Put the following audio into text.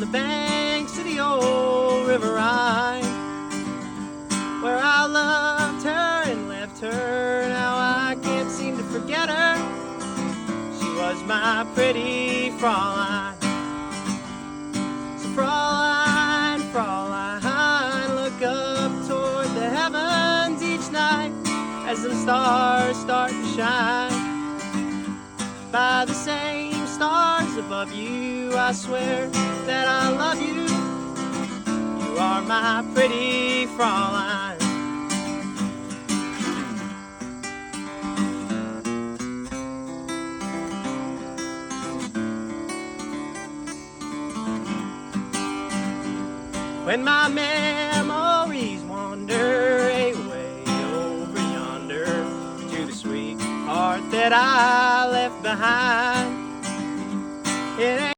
the banks of the old River Rhine, where I loved her and left her. Now I can't seem to forget her. She was my pretty Fraulein. So Fraulein, Fraulein, look up toward the heavens each night as the stars start to shine. By the same stars above you, I swear that I love you. You are my pretty Fraulein. When my memories wander away over yonder to the sweet heart that I left behind, it ain't